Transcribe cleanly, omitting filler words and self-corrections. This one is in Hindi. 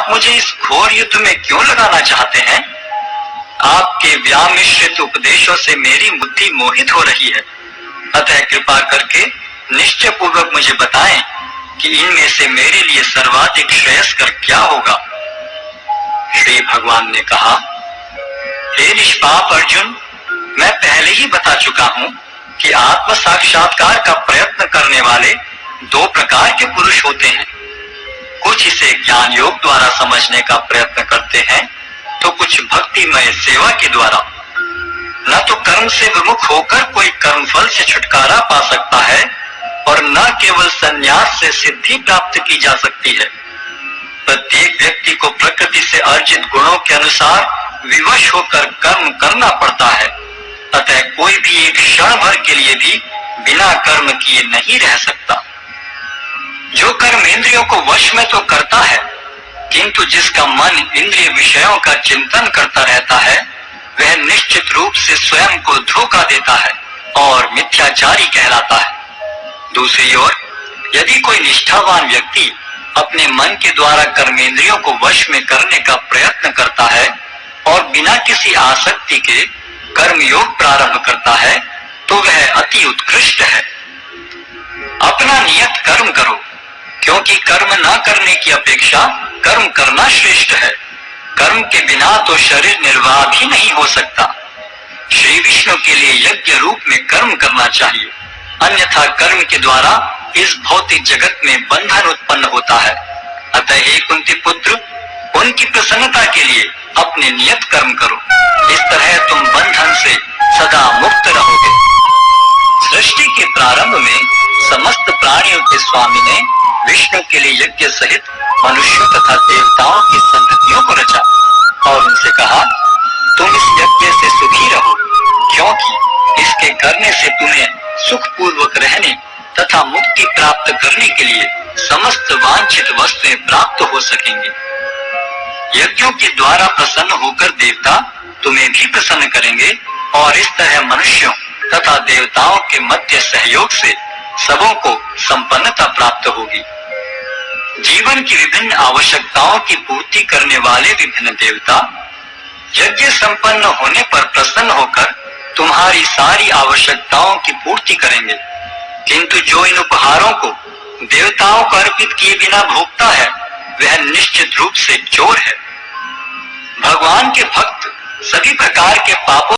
आप मुझे इस घोर युद्ध में क्यों लगाना चाहते हैं? आपके व्यामिश्रित उपदेशों से मेरी बुद्धि मोहित हो रही है। अतः कृपा करके निश्चय पूर्वक मुझे बताएं कि इनमें से मेरे लिए सर्वाधिक श्रेयस्कर क्या होगा। श्री भगवान ने कहा, हे निष्पाप अर्जुन, मैं पहले ही बता चुका हूं कि आत्म साक्षात्कार का प्रयत्न करने वाले दो प्रकार के पुरुष होते हैं। कुछ इसे ज्ञान योग द्वारा समझने का प्रयत्न करते हैं, तो कुछ भक्तिमय सेवा के द्वारा। न तो कर्म से विमुख होकर कोई कर्मफल से छुटकारा पा सकता है और न केवल संन्यास से सिद्धि प्राप्त की जा सकती है। प्रत्येक व्यक्ति को प्रकृति से अर्जित गुणों के अनुसार विवश होकर कर्म करना पड़ता है। अतः कोई भी एक क्षण भर के लिए भी बिना कर्म किए नहीं रह सकता। जो कर्म इंद्रियों को वश में तो करता है, किंतु जिसका मन इंद्रिय विषयों का चिंतन करता रहता है, वह निश्चित रूप से स्वयं को धोखा देता है और मिथ्याचारी कहलाता है। दूसरी ओर, यदि कोई निष्ठावान व्यक्ति अपने मन के द्वारा कर्मेंद्रियों को वश में करने का प्रयत्न करता है और बिना किसी आसक्ति के कर्म योग प्रारंभ करता है, तो वह अति उत्कृष्ट है। अपना नियत कर्म करो, क्योंकि कर्म न करने की अपेक्षा कर्म करना श्रेष्ठ है। कर्म के बिना तो शरीर निर्वाह भी नहीं हो सकता। श्री विष्णु के लिए यज्ञ रूप में कर्म करना चाहिए, अन्यथा कर्म के द्वारा इस भौतिक जगत में बंधन उत्पन्न होता है। अतः हे कुंती पुत्र, उनकी प्रसन्नता के लिए अपने नियत कर्म करो। इस तरह तुम बंधन से सदा मुक्त रहोगे। सृष्टि के प्रारंभ में समस्त प्राणियों के स्वामी ने विष्णु के लिए यज्ञ सहित मनुष्यों तथा देवताओं की संततियों को रचा और उनसे कहा, तुम इस यज्ञ से सुखी रहो, क्योंकि इसके करने से तुम्हें सुख पूर्वक रहने तथा मुक्ति प्राप्त करने के लिए समस्त वांछित वस्तुएं प्राप्त हो सकेंगी। यज्ञों के द्वारा प्रसन्न होकर देवता तुम्हें भी प्रसन्न करेंगे और इस तरह मनुष्यों तथा देवताओं के मध्य सहयोग से सबों को संपन्नता प्राप्त होगी। जीवन की विभिन्न आवश्यकताओं की पूर्ति करने वाले विभिन्न देवता यज्ञ संपन्न होने पर प्रसन्न होकर तुम्हारी सारी आवश्यकताओं की पूर्ति करेंगे, किंतु जो इन उपहारों को देवताओं को अर्पित किए बिना भोगता है, वह निश्चित रूप से चोर है। भगवान के भक्त सभी प्रकार के पापों